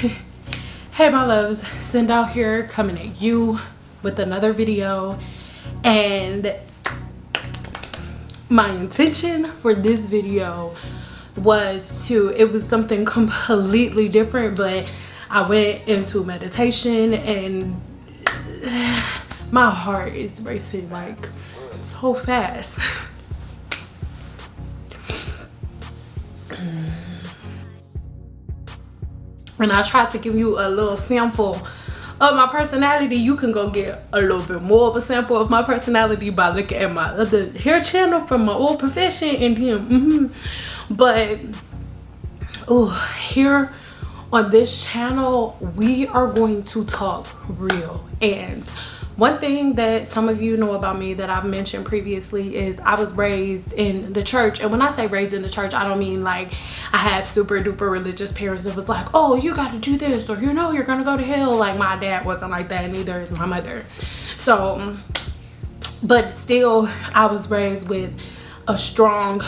Hey my loves, Send out here coming at you with another video, and my intention for this video was it was something completely different, but I went into meditation and my heart is racing like so fast. And I tried to give you a little sample of my personality. You can go get a little bit more of a sample of my personality by looking at my other hair channel from my old profession and him. But here on this channel, we are going to talk real. And one thing that some of you know about me that I've mentioned previously is I was raised in the church. And when I say raised in the church, I don't mean like I had super duper religious parents that was like, oh, you got to do this, or you know you're gonna go to hell. Like my dad wasn't like that, and neither is my mother. So, but still, I was raised with a strong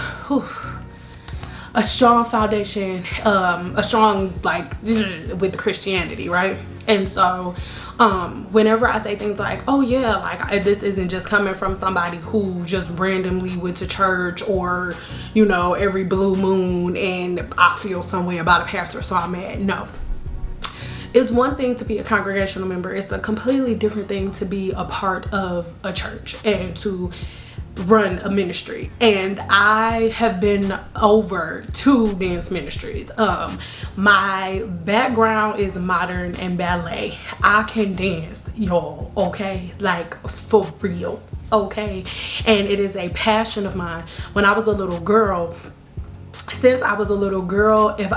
foundation, a strong like with Christianity, right? And so whenever I say things like, oh yeah, like this isn't just coming from somebody who just randomly went to church, or you know, every blue moon and I feel some way about a pastor so I'm mad. No, it's one thing to be a congregational member. It's a completely different thing to be a part of a church and to run a ministry. And I have been over 2 dance ministries. My background is modern and ballet. I can dance, y'all, okay? Like for real, okay? And it is a passion of mine. When I was a little girl, since I was a little girl, if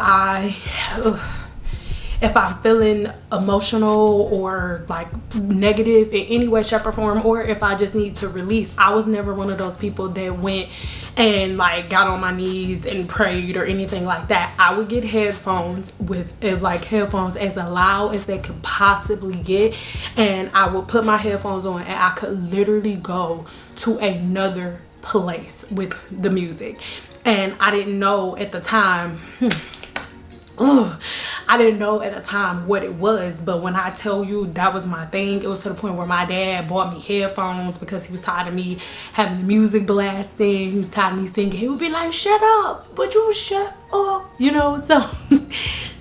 I'm feeling emotional or like negative in any way, shape, or form, or if I just need to release, I was never one of those people that went and like got on my knees and prayed or anything like that. I would get headphones with headphones as loud as they could possibly get, and I would put my headphones on and I could literally go to another place with the music. And I didn't know at the time I didn't know at the time what it was, but when I tell you that was my thing, it was to the point where my dad bought me headphones because he was tired of me having the music blasting. He was tired of me singing. He would be like, shut up, would you shut up? You know, so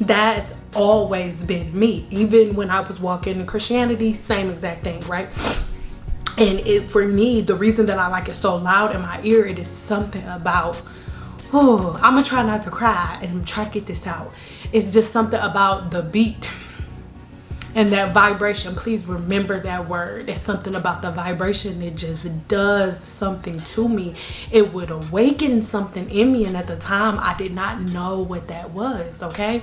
that's always been me. Even when I was walking in Christianity, same exact thing, right? And for me, the reason that I like it so loud in my ear, it is something about, I'm gonna try not to cry and try to get this out. It's just something about the beat and that vibration. Please remember that word. It's something about the vibration that just does something to me. It would awaken something in me, and at the time I did not know what that was, okay?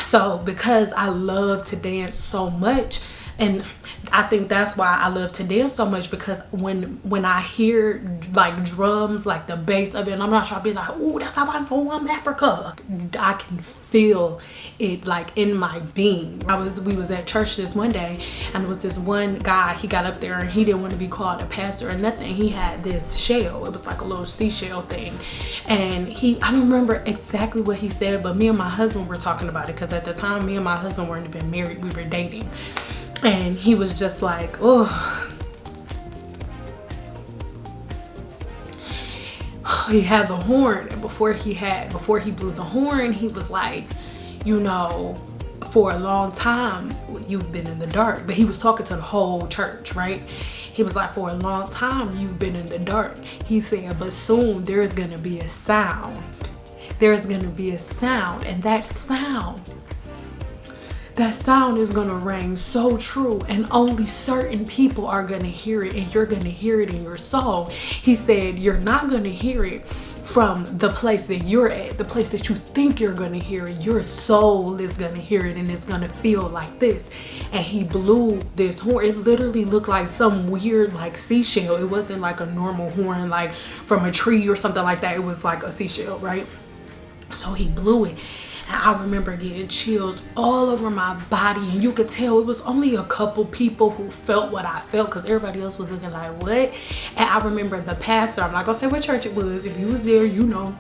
So because I love to dance so much, and I think that's why I love to dance so much, because when I hear like drums, like the bass of it, and I'm not trying to be like, oh, that's how I know I'm Africa. I can feel it like in my being. We was at church this one day, and there was this one guy. He got up there and he didn't want to be called a pastor or nothing. He had this shell. It was like a little seashell thing, and I don't remember exactly what he said, but me and my husband were talking about it, because at the time me and my husband weren't even married. We were dating. And he was just like, he had the horn, and before he blew the horn, he was like, you know, for a long time you've been in the dark. But he was talking to the whole church, right? He was like, for a long time you've been in the dark. He said, but soon there's gonna be a sound. There's gonna be a sound, and that sound is gonna ring so true, and only certain people are gonna hear it, and you're gonna hear it in your soul. He said, you're not gonna hear it from the place that you're at, the place that you think you're gonna hear it. Your soul is gonna hear it, and it's gonna feel like this. And he blew this horn. It literally looked like some weird like seashell. It wasn't like a normal horn like from a tree or something like that. It was like a seashell, right? So he blew it. I remember getting chills all over my body, and you could tell it was only a couple people who felt what I felt, because everybody else was looking like, what? And I remember the pastor, I'm not gonna say what church it was. If you was there, you know.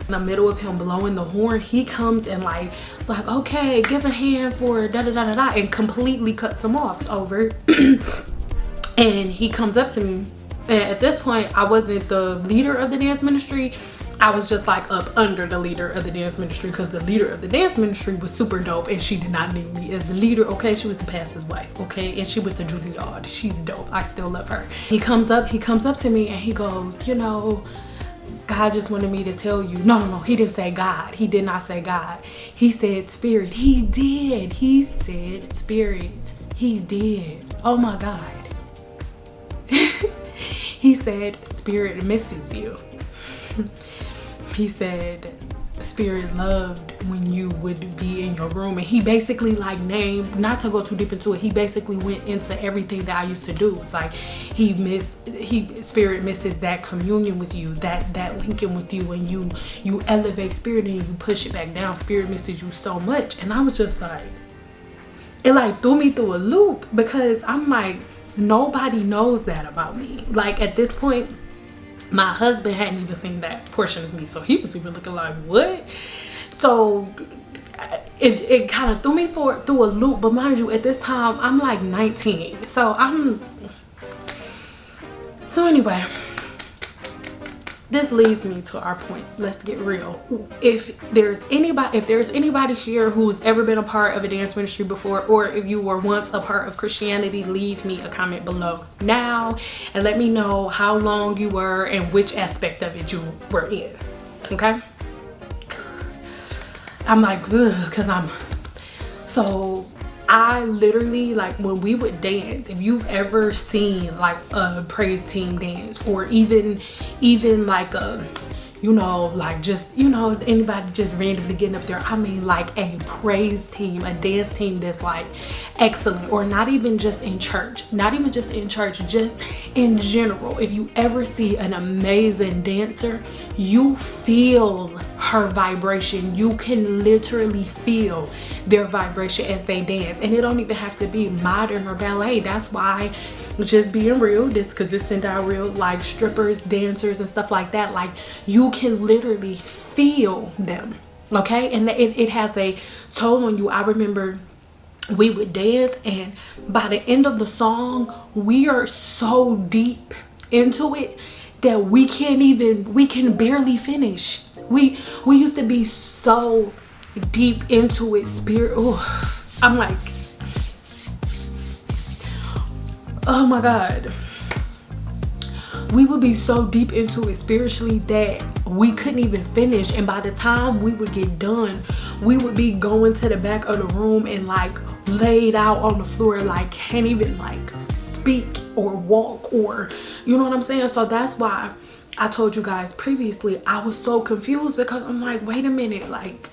In the middle of him blowing the horn, he comes and like, okay, give a hand for da da da da da, and completely cuts him off over. And he comes up to me, and at this point, I wasn't the leader of the dance ministry. I was just like up under the leader of the dance ministry, because the leader of the dance ministry was super dope and she did not need me as the leader, okay? She was the pastor's wife, okay? And she went to Juilliard. She's dope. I still love her. He comes up to me and he goes, you know, God just wanted me to tell you. No, he didn't say God. He did not say God. He said spirit. He did. He said spirit. He did. Oh my God. He said spirit misses you. He said spirit loved when you would be in your room, and he basically like named, not to go too deep into it, he basically went into everything that I used to do. It's like spirit misses that communion with you, that linking with you, and you elevate spirit and you push it back down. Spirit misses you so much. And I was just like, it like threw me through a loop, because I'm like, nobody knows that about me. Like at this point, my husband hadn't even seen that portion of me, so he was even looking like, what? So it kind of threw me through a loop. But mind you, at this time I'm like 19, so anyway, this leads me to our point. Let's get real. If there's anybody here who's ever been a part of a dance ministry before, or if you were once a part of Christianity, leave me a comment below now and let me know how long you were and which aspect of it you were in. Okay? I'm like, because I literally, like, when we would dance, if you've ever seen like a praise team dance, or even like a, you know, like just, you know, anybody just randomly getting up there, I mean like a praise team, a dance team that's like excellent, or not even just in church, just in general. If you ever see an amazing dancer, you feel her vibration. You can literally feel their vibration as they dance, and it don't even have to be modern or ballet. That's why, just being real, because this send out real, like strippers, dancers and stuff like that, like you can literally feel them, okay? And it has a toll on you. I remember we would dance, and by the end of the song, we are so deep into it that we can barely finish. We used to be so deep into it, spirit. Oh, I'm like, oh my God. We would be so deep into it spiritually that we couldn't even finish. And by the time we would get done, we would be going to the back of the room and like laid out on the floor, like can't even like speak or walk, or you know what I'm saying? So that's why I told you guys previously, I was so confused, because I'm like, wait a minute, like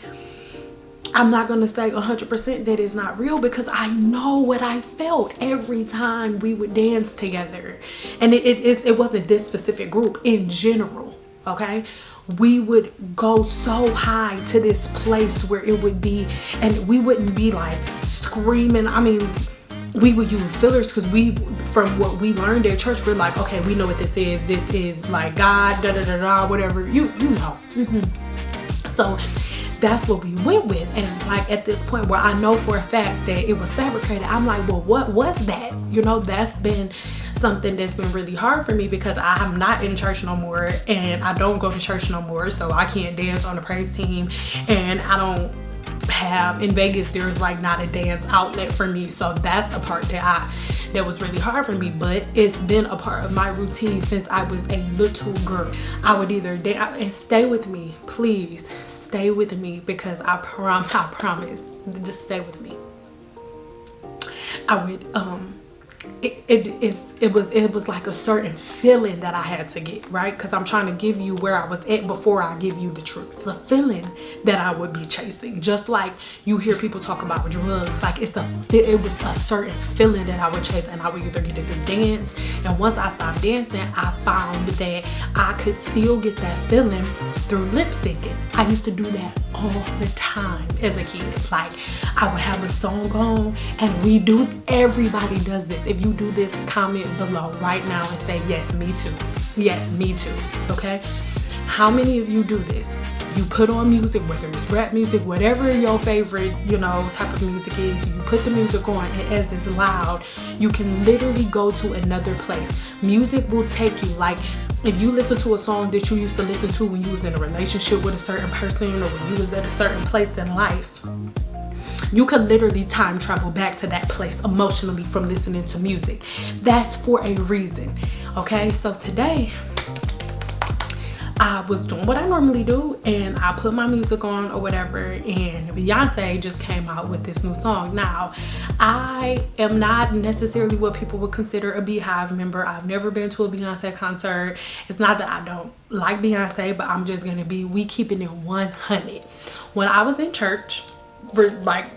I'm not gonna say 100% that it's not real, because I know what I felt every time we would dance together. And it wasn't this specific group, in general, okay? We would go so high to this place where it would be, and we wouldn't be like screaming. I mean, we would use fillers, because from what we learned at church, we're like, okay, we know what this is like God, da da da da, whatever, you know. So that's what we went with. And like at this point where I know for a fact that it was fabricated, I'm like, well, what was that? You know, that's been something that's been really hard for me, because I'm not in church no more, and I don't go to church no more, so I can't dance on the praise team, and I don't have, in Vegas there's like not a dance outlet for me. So that's a part that was really hard for me, but it's been a part of my routine since I was a little girl. I would either dance, and stay with me, please stay with me, because I promise, just stay with me. I would it was like a certain feeling that I had to get, right? Because I'm trying to give you where I was at before I give you the truth. The feeling that I would be chasing, just like you hear people talk about drugs, like it was a certain feeling that I would chase, and I would either get a good dance, and once I stopped dancing, I found that I could still get that feeling through lip syncing. I used to do that all the time as a kid. Like I would have a song on, and everybody does this. If you do this, comment below right now and say, yes, me too. Yes, me too. Okay. How many of you do this? You put on music, whether it's rap music, whatever your favorite, type of music is, you put the music on, and as it's loud, you can literally go to another place. Music will take you, like, if you listen to a song that you used to listen to when you was in a relationship with a certain person, or when you was at a certain place in life, you could literally time travel back to that place emotionally from listening to music. That's for a reason. Okay, so today I was doing what I normally do, and I put my music on or whatever, and Beyonce just came out with this new song. Now, I am not necessarily what people would consider a Beehive member. I've never been to a Beyonce concert. It's not that I don't like Beyonce, but I'm just gonna be, we keeping it 100. When I was in church, like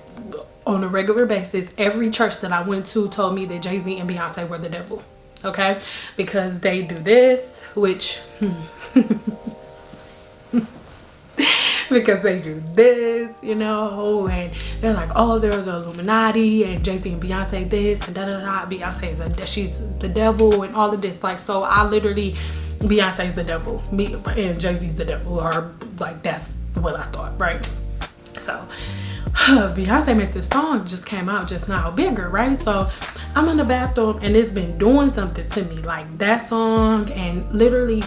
on a regular basis, every church that I went to told me that Jay-Z and Beyonce were the devil. Okay, because they do this, which because they do this, and they're like, oh, they're the Illuminati, and Jay-Z and Beyonce this, and Beyonce she's the devil, and all of this. Like, so I literally, Beyonce's the devil, and Jay-Z's the devil, or like, that's what I thought, right? So Beyonce makes this song, just came out just now, Bigger, right? So I'm in the bathroom, and it's been doing something to me, like that song, and literally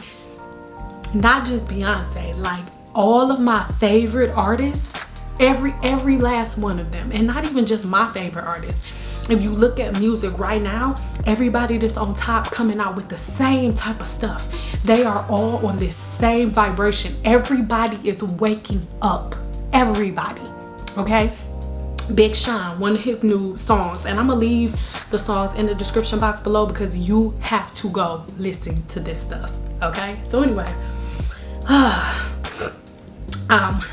not just Beyonce, like all of my favorite artists, every last one of them, and not even just my favorite artists. If you look at music right now, everybody that's on top coming out with the same type of stuff, they are all on this same vibration. Everybody is waking up, everybody. Okay, Big Sean, one of his new songs, and I'm gonna leave the songs in the description box below because you have to go listen to this stuff. Okay, so anyway,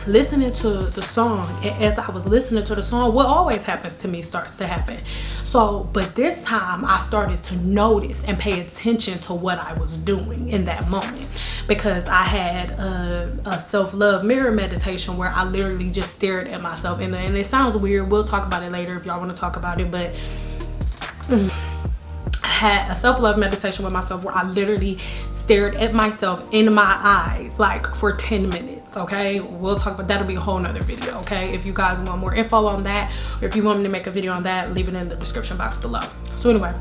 listening to the song, and as I was listening to the song, what always happens to me starts to happen. So, but this time I started to notice and pay attention to what I was doing in that moment, because I had a self-love mirror meditation where I literally just stared at myself, and it sounds weird. We'll talk about it later if y'all want to talk about it, but I had a self-love meditation with myself where I literally stared at myself in my eyes like for 10 minutes. Okay, we'll talk about that'll be a whole nother video. Okay, if you guys want more info on that, or if you want me to make a video on that, leave it in the description box below. So anyway,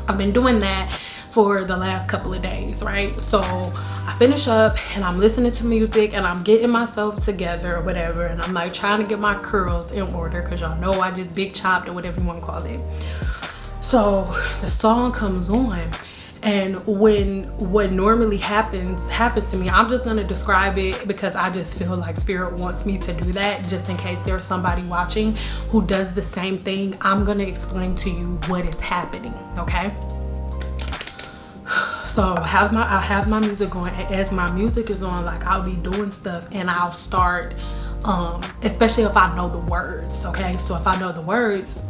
I've been doing that for the last couple of days, right? So I finish up and I'm listening to music and I'm getting myself together or whatever, and I'm like trying to get my curls in order, because y'all know I just big chopped or whatever you want to call it. So the song comes on, and when what normally happens to me, I'm just gonna describe it because I just feel like Spirit wants me to do that, just in case there's somebody watching who does the same thing. I'm gonna explain to you what is happening, okay? So I have my music going, and as my music is on, like I'll be doing stuff and I'll start, especially if I know the words, okay? So if I know the words,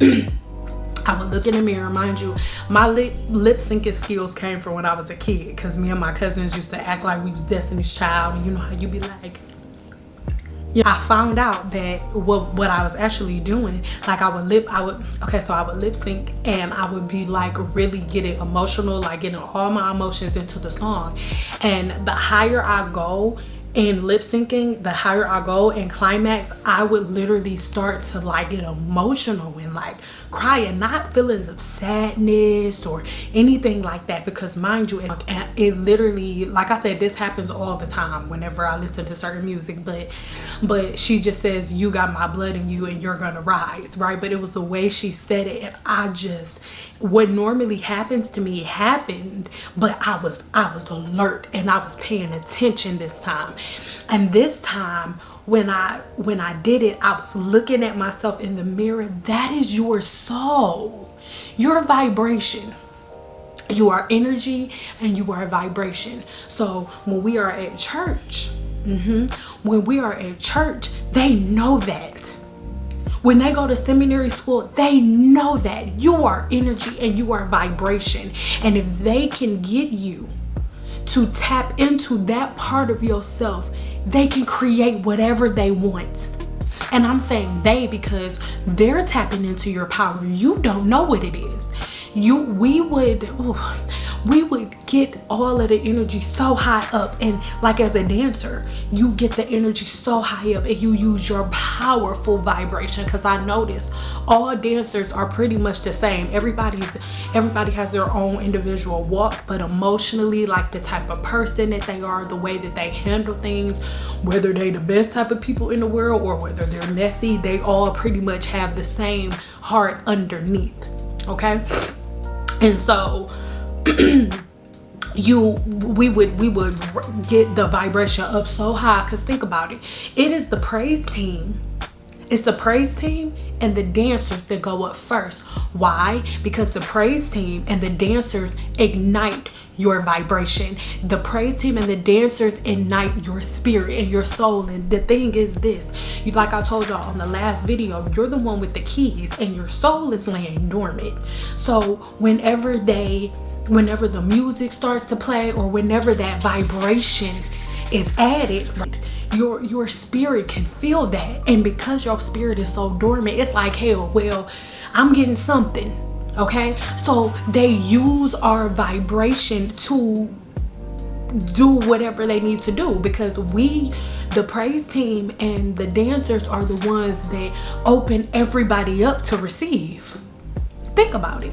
I would look in the mirror. Mind you, my lip syncing skills came from when I was a kid, because me and my cousins used to act like we was Destiny's Child, and you know how you be like, yeah. I found out that what I was actually doing, like I would lip sync, and I would be like really getting emotional, like getting all my emotions into the song. And the higher I go in lip syncing, the higher I go in climax, I would literally start to like get emotional and like crying, not feelings of sadness or anything like that, because mind you, it literally, like I said, this happens all the time whenever I listen to certain music, but she just says, you got my blood in you and you're gonna rise, right? But it was the way she said it, and I just, what normally happens to me happened, but I was alert and I was paying attention this time. And this time, when I did it, I was looking at myself in the mirror. That is your soul, your vibration. You are energy and you are vibration. So when we are at church, when we are at church, they know that. When they go to seminary school, they know that you are energy and you are vibration. And if they can get you to tap into that part of yourself, they can create whatever they want. And I'm saying they because they're tapping into your power. You don't know what it is. We we would get all of the energy so high up. And like as a dancer, you get the energy so high up and you use your powerful vibration. Because I noticed all dancers are pretty much the same. Everybody has their own individual walk, but emotionally, like the type of person that they are, the way that they handle things, whether they the best type of people in the world or whether they're messy, they all pretty much have the same heart underneath. Okay. And so we would get the vibration up so high, because think about it. It is the praise team. It's the praise team and the dancers that go up first. Why? Because the praise team and the dancers ignite your vibration. The praise team and the dancers ignite your spirit and your soul. And the thing is this, like I told y'all on the last video, you're the one with the keys and your soul is laying dormant. So whenever the music starts to play, or whenever that vibration is added, your spirit can feel that. And because your spirit is so dormant, it's like, hell, well, I'm getting something. Okay, so they use our vibration to do whatever they need to do, because the praise team and the dancers are the ones that open everybody up to receive. Think about it.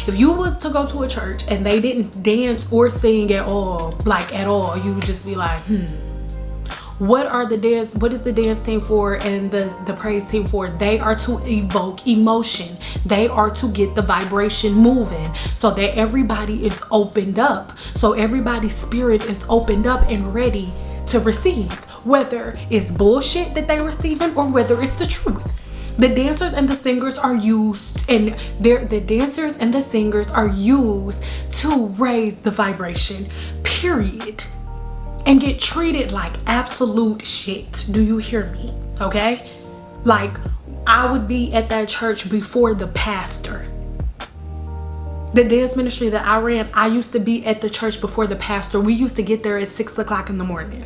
If you was to go to a church and they didn't dance or sing at all, you would just be like, what is the dance team for and the praise team for? They are to evoke emotion. They are to get the vibration moving so that everybody is opened up. So everybody's spirit is opened up and ready to receive, whether it's bullshit that they're receiving or whether it's the truth. The dancers and the singers are used, and the dancers and the singers are used to raise the vibration, period. And get treated like absolute shit. Do you hear me? Okay? Like, I would be at that church before the pastor. The dance ministry that I ran, I used to be at the church before the pastor. We used to get there at 6 o'clock in the morning.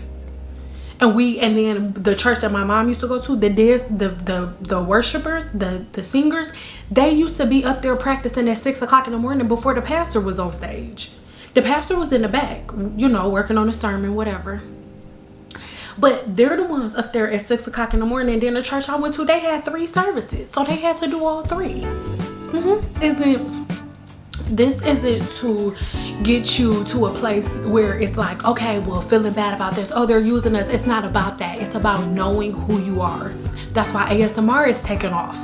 And then the church that my mom used to go to, the worshipers, the singers, they used to be up there practicing at 6 o'clock in the morning before the pastor was on stage. The pastor was in the back, working on a sermon, whatever. But they're the ones up there at 6 o'clock in the morning. And then the church I went to, they had 3 services. So they had to do all 3. This isn't to get you to a place where it's like, okay, well, feeling bad about this. Oh, they're using us. It's not about that. It's about knowing who you are. That's why ASMR is taking off.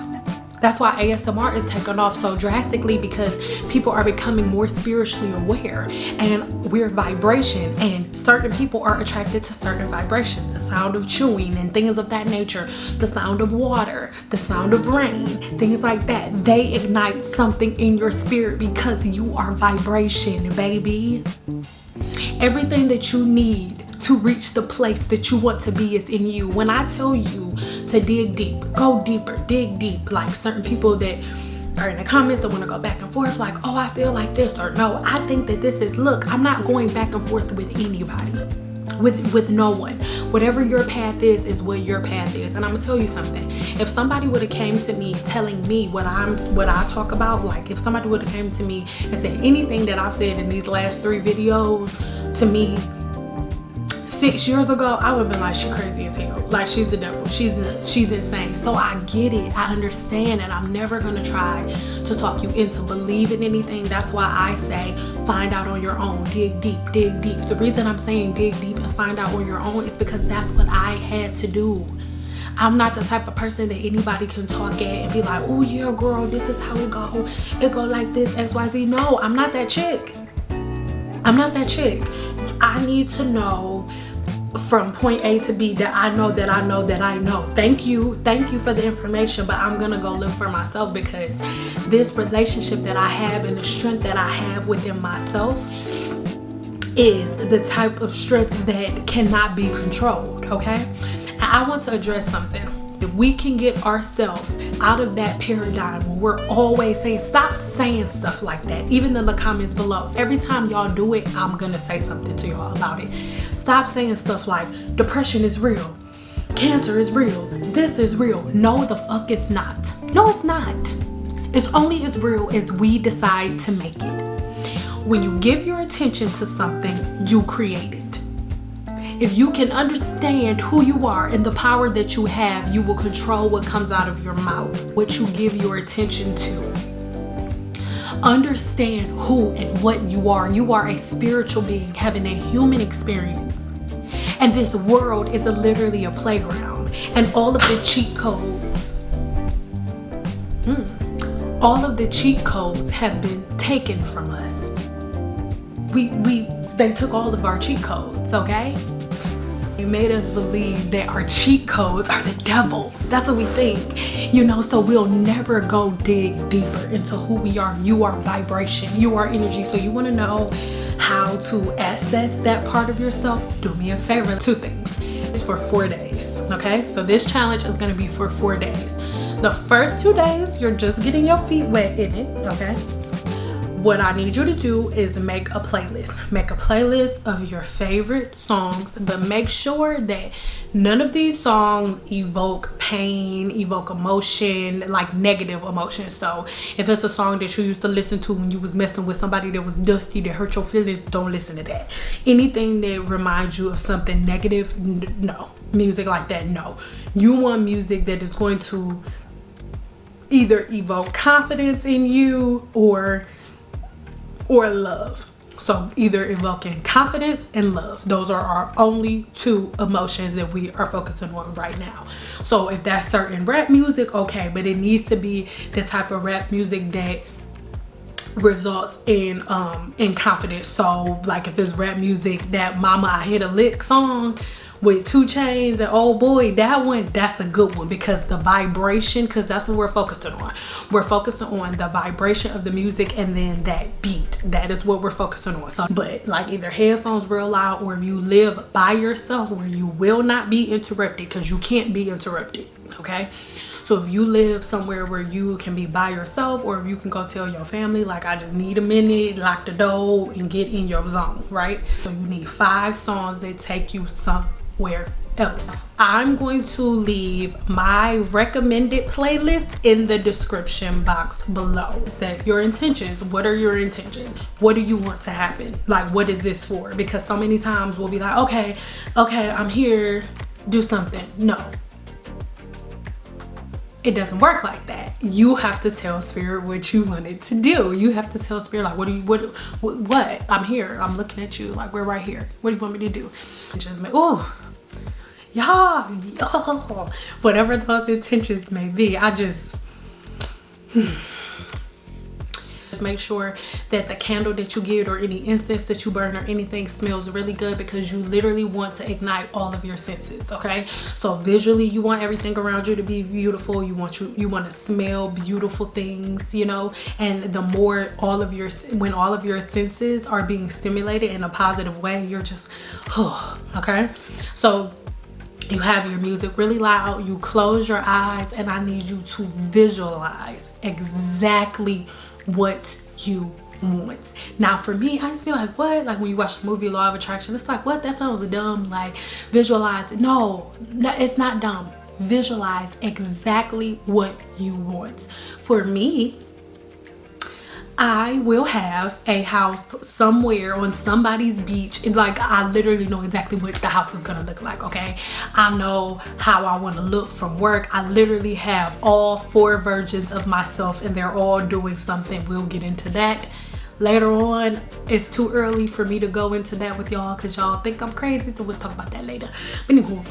That's why ASMR is taking off so drastically, because people are becoming more spiritually aware, and we're vibration, and certain people are attracted to certain vibrations. The sound of chewing and things of that nature, the sound of water, the sound of rain, things like that. They ignite something in your spirit because you are vibration, baby. Everything that you need to reach the place that you want to be is in you. When I tell you to dig deep, go deeper, dig deep. Like certain people that are in the comments that want to go back and forth, like, oh, I feel like this, or no, I think that this is, look, I'm not going back and forth with anybody, with no one. Whatever your path is what your path is. And I'm gonna tell you something. If somebody would have came to me telling me what I talk about, like if somebody would have came to me and said anything that I've said in these last 3 videos to me 6 years ago, I would have been like, she crazy as hell. Like, she's the devil. She's nuts. She's insane. So I get it. I understand. And I'm never going to try to talk you into believing anything. That's why I say find out on your own. Dig deep. Dig deep. The reason I'm saying dig deep and find out on your own is because that's what I had to do. I'm not the type of person that anybody can talk at and be like, oh yeah, girl, this is how it go. It go like this, XYZ. No, I'm not that chick. I'm not that chick. I need to know from point A to B that I know that I know that I know. Thank you for the information, but I'm gonna go live for myself, because this relationship that I have and the strength that I have within myself is the type of strength that cannot be controlled. Okay, I want to address something. If we can get ourselves out of that paradigm where we're always saying, stop saying stuff like that, even in the comments below. Every time y'all do it, I'm gonna say something to y'all about it. Stop saying stuff like depression is real, cancer is real, this is real. No, the fuck it's not. No, it's not. It's only as real as we decide to make it. when you give your attention to something, you create it. If you can understand who you are and the power that you have, you will control what comes out of your mouth, what you give your attention to. Understand who and what you are. You are a spiritual being having a human experience. And this world is literally a playground. And all of the cheat codes, all of the cheat codes have been taken from us. They took all of our cheat codes, okay? They made us believe that our cheat codes are the devil. That's what we think, you know, so we'll never go dig deeper into who we are. You are vibration, you are energy. So you want to know how to access that part of yourself? Do me a favor, 2 things. It's for 4 days, okay? So this challenge is going to be for 4 days. The first 2 days, you're just getting your feet wet in it, okay? What I need you to do is make a playlist. Make a playlist of your favorite songs, but make sure that none of these songs evoke pain, evoke emotion, like negative emotion. So if it's a song that you used to listen to when you was messing with somebody that was dusty, that hurt your feelings, don't listen to that. Anything that reminds you of something negative, no. Music like that, no. You want music that is going to either evoke confidence in you or love. So either evoking confidence and love. Those are our only 2 emotions that we are focusing on right now. So if that's certain rap music, okay, but it needs to be the type of rap music that results in confidence. So like if there's rap music, that Mama I Hit a Lick song with 2 Chainz and Oh Boy, that's a good one, because the vibration, because that's what we're focusing on. We're focusing on the vibration of the music and then that beat. That is what we're focusing on. So, but like either headphones real loud, or if you live by yourself where you will not be interrupted, because you can't be interrupted, okay? So if you live somewhere where you can be by yourself, or if you can go tell your family, like, I just need a minute, lock the door and get in your zone, right? So you need 5 songs that take you somewhere else. I'm going to leave my recommended playlist in the description box below. That your intentions, what are your intentions? What do you want to happen? Like, what is this for? Because so many times we'll be like, okay, I'm here, do something. No. It doesn't work like that. You have to tell spirit what you want it to do. You have to tell spirit, like, what? I'm here. I'm looking at you. Like, we're right here. What do you want me to do? And just make, y'all, whatever those intentions may be. Just make sure that the candle that you get, or any incense that you burn, or anything smells really good, because you literally want to ignite all of your senses, okay? So visually, you want everything around you to be beautiful. You want to smell beautiful things, you know? And the more when all of your senses are being stimulated in a positive way, you're just, okay? So you have your music really loud, you close your eyes, and I need you to visualize exactly what you want. Now for me, I just feel like, what? Like when you watch the movie Law of Attraction, it's like, what? That sounds dumb. Like, visualize. No, it's not dumb. Visualize exactly what you want. For me, I will have a house somewhere on somebody's beach. And like, I literally know exactly what the house is gonna look like, okay? I know how I wanna look from work. I literally have all 4 versions of myself, and they're all doing something. We'll get into that later on. It's too early for me to go into that with y'all, because y'all think I'm crazy, so we'll talk about that later. But anyway,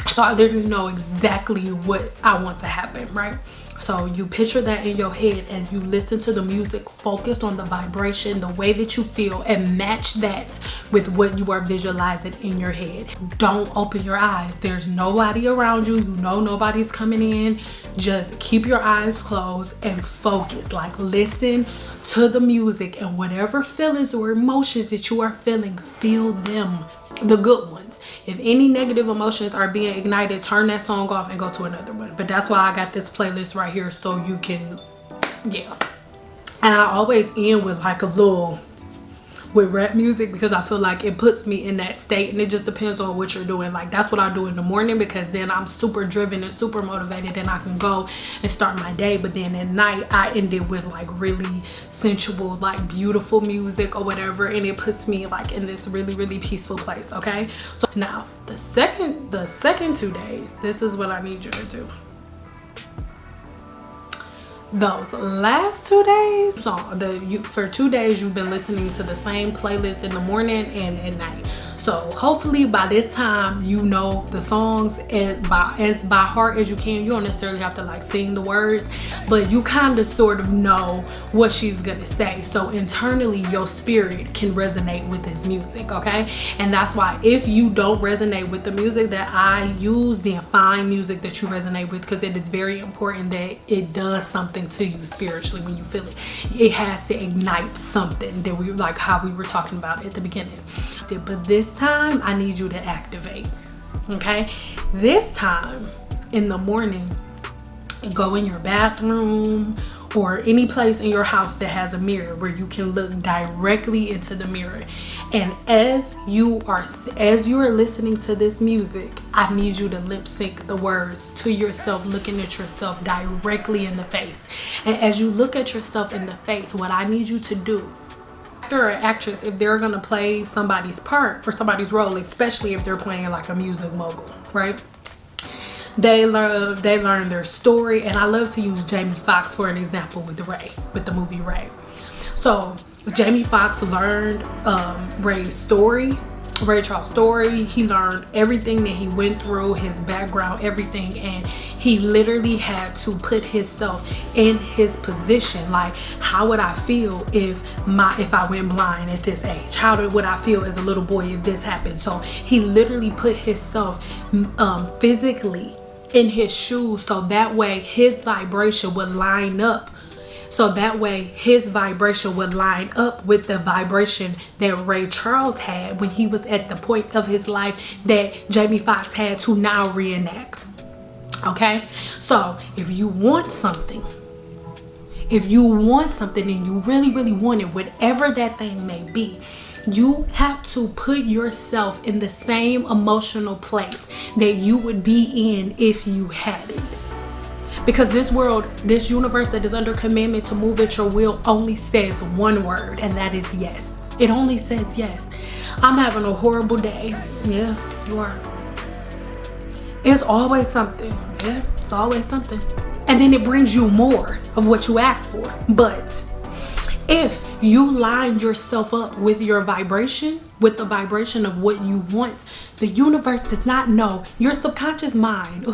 so I literally know exactly what I want to happen, right? So you picture that in your head, and you listen to the music, focus on the vibration, the way that you feel, and match that with what you are visualizing in your head. Don't open your eyes. There's nobody around you. You know nobody's coming in. Just keep your eyes closed and focus. Like, listen to the music, and whatever feelings or emotions that you are feeling, feel them. The good ones. If any negative emotions are being ignited, turn that song off and go to another one. But that's why I got this playlist right here, so you can, yeah. And I always end with like a little with rap music because I feel like it puts me in that state, and it just depends on what you're doing. Like that's what I do in the morning because then I'm super driven and super motivated and I can go and start my day. But then at night I end it with like really sensual, like beautiful music or whatever, and it puts me like in this really, really peaceful place. Okay, so now the second 2 days, this is what I need you to do. Those last 2 days, so for 2 days you've been listening to the same playlist in the morning and at night. So hopefully by this time you know the songs as by heart as you can. You don't necessarily have to like sing the words, but you kind of sort of know what she's gonna say. So internally your spirit can resonate with this music, okay? And that's why if you don't resonate with the music that I use, then find music that you resonate with, because it is very important that it does something to you spiritually when you feel it. It has to ignite something that we like, how we were talking about at the beginning. But this time I need you to activate, okay? This time in the morning, go in your bathroom or any place in your house that has a mirror where you can look directly into the mirror. And as you are listening to this music, I need you to lip sync the words to yourself, looking at yourself directly in the face. And as you look at yourself in the face, what I need you to do, actor or actress, if they're gonna play somebody's part or somebody's role, especially if they're playing like a music mogul, right? They learn their story, and I love to use Jamie Foxx for an example with the movie Ray. So Jamie Foxx learned Ray Charles' story. He learned everything that he went through, his background, everything, and he literally had to put himself in his position. Like, how would I feel if I went blind at this age? How would I feel as a little boy if this happened? So he literally put himself physically in his shoes, so that way his vibration would line up. So that way his vibration would line up with the vibration that Ray Charles had when he was at the point of his life that Jamie Foxx had to now reenact. Okay? So if you want something and you really, really want it, whatever that thing may be, you have to put yourself in the same emotional place that you would be in if you had it. Because this world, this universe that is under commandment to move at your will only says one word, and that is yes. It only says yes. I'm having a horrible day. Yeah, you are. It's always something. Yeah, it's always something. And then it brings you more of what you asked for. But if you line yourself up with your vibration, with the vibration of what you want, the universe does not know. Your subconscious mind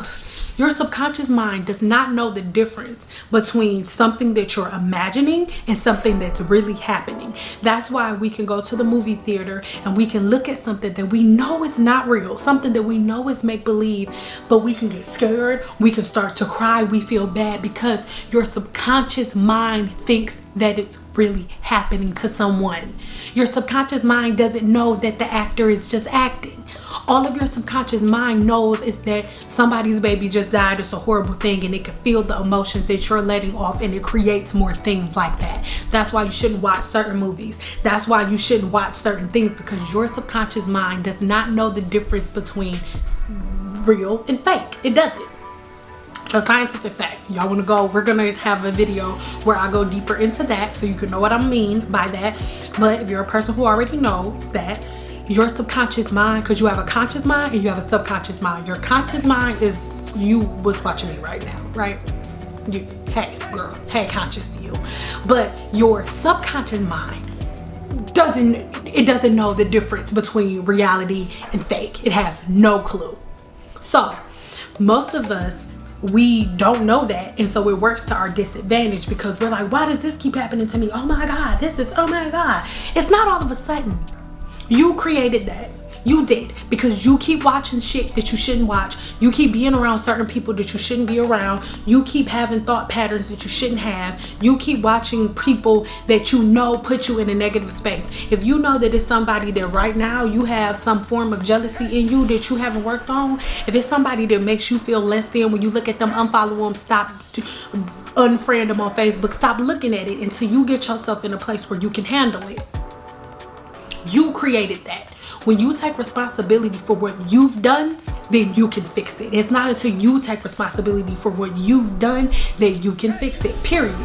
does not know the difference between something that you're imagining and something that's really happening. That's why we can go to the movie theater and we can look at something that we know is not real, something that we know is make-believe, but we can get scared, we can start to cry, we feel bad because your subconscious mind thinks that it's really happening to someone. Your subconscious mind doesn't know that the actor is just acting. All of your subconscious mind knows is that somebody's baby just died. It's a horrible thing, and it can feel the emotions that you're letting off, and it creates more things like that. That's why you shouldn't watch certain movies. That's why you shouldn't watch certain things, because your subconscious mind does not know the difference between real and fake. It doesn't. It's a scientific fact. Y'all want to go? We're going to have a video where I go deeper into that so you can know what I mean by that. But if you're a person who already knows that, your subconscious mind, because you have a conscious mind and you have a subconscious mind. Your conscious mind is you was watching me right now, right? Hey girl, hey conscious to you. But your subconscious mind doesn't know the difference between reality and fake. It has no clue. So most of us, we don't know that, and so it works to our disadvantage because we're like, why does this keep happening to me? Oh my God, oh my God. It's not all of a sudden. You created that. You did, because you keep watching shit that you shouldn't watch. You keep being around certain people that you shouldn't be around. You keep having thought patterns that you shouldn't have. You keep watching people that you know put you in a negative space. If you know that it's somebody that right now you have some form of jealousy in you that you haven't worked on, if it's somebody that makes you feel less than when you look at them, unfollow them, stop, unfriend them on Facebook, stop looking at it until you get yourself in a place where you can handle it. You created that. When you take responsibility for what you've done, then you can fix it. It's not until you take responsibility for what you've done that you can fix it, period.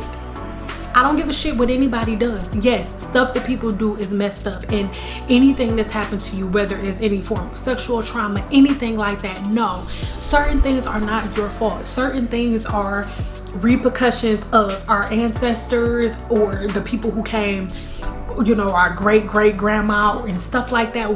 I don't give a shit what anybody does. Yes, stuff that people do is messed up, and anything that's happened to you, whether it's any form of sexual trauma, anything like that, no. Certain things are not your fault. Certain things are repercussions of our ancestors or the people who came, you know, our great grandma and stuff like that.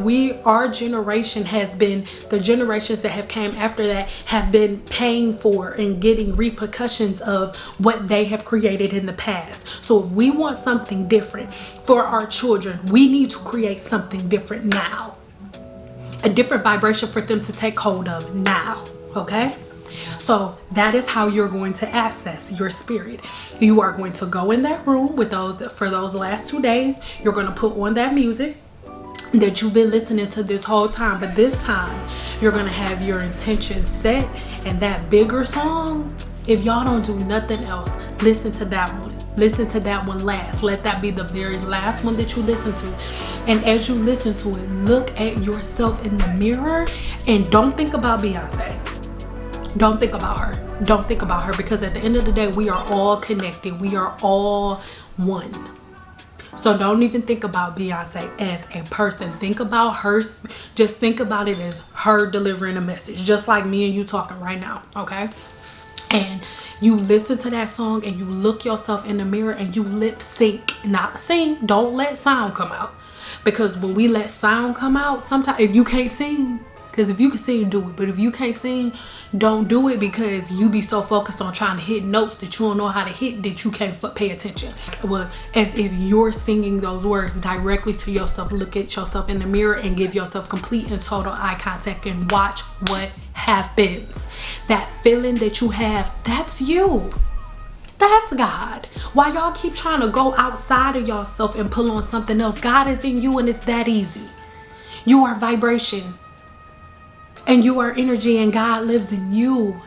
Our generation has been, the generations that have came after that have been paying for and getting repercussions of what they have created in the past. So if we want something different for our children, we need to create something different now, a different vibration for them to take hold of now. Okay, so that is how you're going to access your spirit. You are going to go in that room with for those last 2 days. You're going to put on that music that you've been listening to this whole time, but this time you're going to have your intention set, and that bigger song, if y'all don't do nothing else, listen to that one. Listen to that one last. Let that be the very last one that you listen to. And as you listen to it, look at yourself in the mirror and don't think about Beyonce. Don't think about her. Don't think about her, because at the end of the day, we are all connected. We are all one. So don't even think about Beyonce as a person. Think about her. Just think about it as her delivering a message, just like me and you talking right now. Okay? And you listen to that song and you look yourself in the mirror and you lip sync, not sing. Don't let sound come out, because when we let sound come out, sometimes if you can't sing, because if you can sing, do it. But if you can't sing, don't do it, because you be so focused on trying to hit notes that you don't know how to hit that you can't pay attention. Well, as if you're singing those words directly to yourself. Look at yourself in the mirror and give yourself complete and total eye contact and watch what happens. That feeling that you have, that's you. That's God. Why y'all keep trying to go outside of yourself and pull on something else? God is in you, and it's that easy. You are vibration. And you are energy, and God lives in you.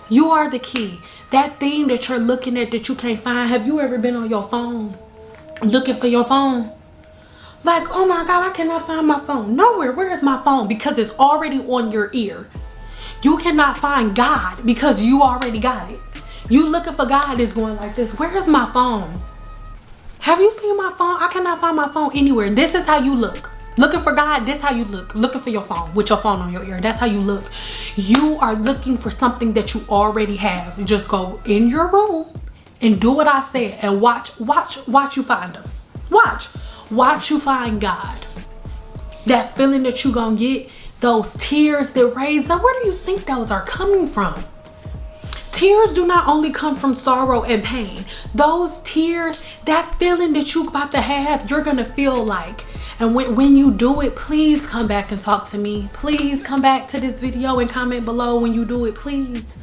You are the key. That thing that you're looking at that you can't find. Have you ever been on your phone looking for your phone? Like, oh my God, I cannot find my phone. Nowhere. Where is my phone? Because it's already on your ear. You cannot find God because you already got it. You looking for God is going like this. Where is my phone? Have you seen my phone? I cannot find my phone anywhere. This is how you look. Looking for God, this how you look. Looking for your phone with your phone on your ear. That's how you look. You are looking for something that you already have. You just go in your room and do what I said and watch you find him. Watch you find God. That feeling that you gonna get, those tears that raise up, where do you think those are coming from? Tears do not only come from sorrow and pain. Those tears, that feeling that you about to have, you're gonna feel like. And when you do it, please come back and talk to me. Please come back to this video and comment below when you do it, please.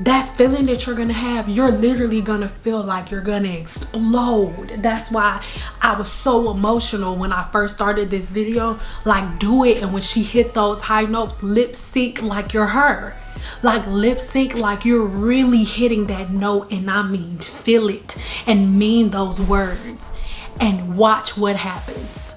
That feeling that you're gonna have, you're literally gonna feel like you're gonna explode. That's why I was so emotional when I first started this video. Like, do it, and when she hit those high notes, lip sync like you're her. Like, lip sync like you're really hitting that note, and I mean feel it and mean those words. And watch what happens.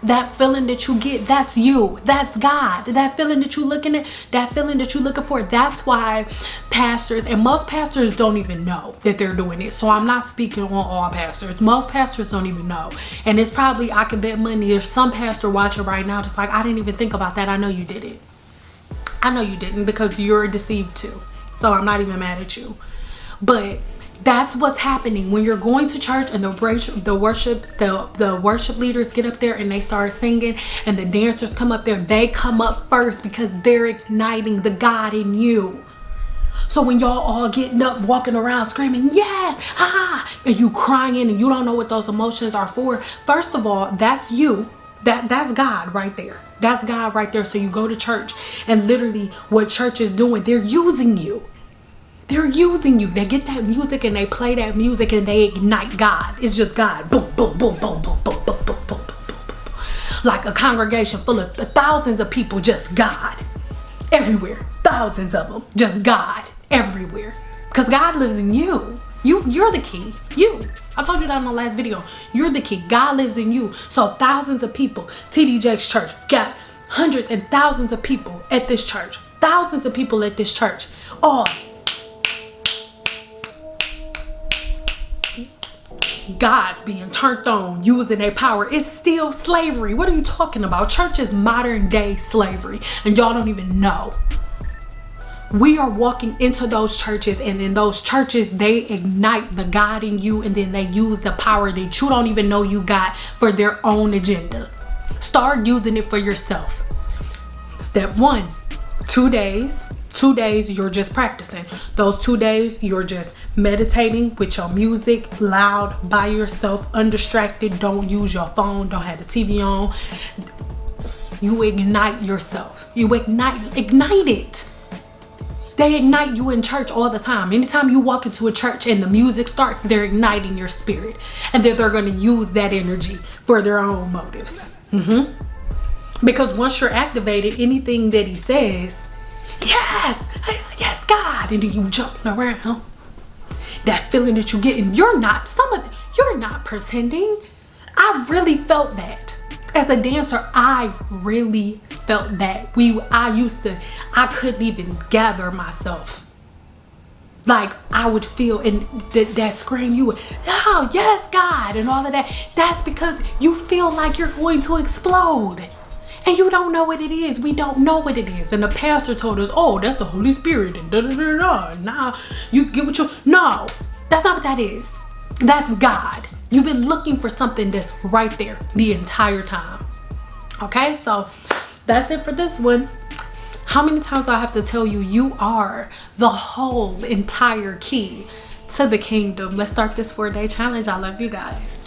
That feeling that you get, that's you. That's God. That feeling that you're looking at, that feeling that you're looking for. That's why pastors, and most pastors don't even know that they're doing it. So I'm not speaking on all pastors. Most pastors don't even know. And it's probably, I can bet money, there's some pastor watching right now that's like, I didn't even think about that. I know you did it. I know you didn't, because you're deceived too. So I'm not even mad at you. But that's what's happening when you're going to church and the worship leaders get up there and they start singing and the dancers come up there. They come up first because they're igniting the God in you. So when y'all all getting up, walking around screaming, yes, and you crying and you don't know what those emotions are for, first of all, that's you. That's God right there. That's God right there. So you go to church, and literally what church is doing, they're using you. They're using you. They get that music and they play that music and they ignite God. It's just God. Boom, boom, boom, boom, boom, boom, boom, boom, boom, boom. Like a congregation full of thousands of people, just God. Everywhere. Thousands of them. Just God. Everywhere. Because God lives in you. You're the key. You. I told you that in my last video. You're the key. God lives in you. So thousands of people, TD Jakes Church, got hundreds and thousands of people at this church. Thousands of people at this church. All God's being turned on, using their power. It's still slavery. What are you talking about? Church is modern day slavery, and y'all don't even know. We are walking into those churches, and in those churches, they ignite the God in you, and then they use the power that you don't even know you got for their own agenda. Start using it for yourself. Step 1, 2 days. 2 days, you're just practicing. Those 2 days, you're just meditating with your music loud by yourself, undistracted. Don't use your phone. Don't have the TV on. You ignite yourself. You ignite it. They ignite you in church all the time. Anytime you walk into a church and the music starts, they're igniting your spirit. And then they're going to use that energy for their own motives. Because once you're activated, anything that he says, yes, God, and then you jumping around. That feeling that you're getting, you're not pretending. I really felt that. As a dancer, I really felt that. I couldn't even gather myself. Like, I would feel in that scream, you would, oh, yes, God, and all of that. That's because you feel like you're going to explode. And you don't know what it is. We don't know what it is. And the pastor told us, oh, that's the Holy Spirit. And da-da-da-da. Now, you get what you... No, that's not what that is. That's God. You've been looking for something that's right there the entire time. Okay, so that's it for this one. How many times do I have to tell you, you are the whole entire key to the kingdom? Let's start this 4-day challenge. I love you guys.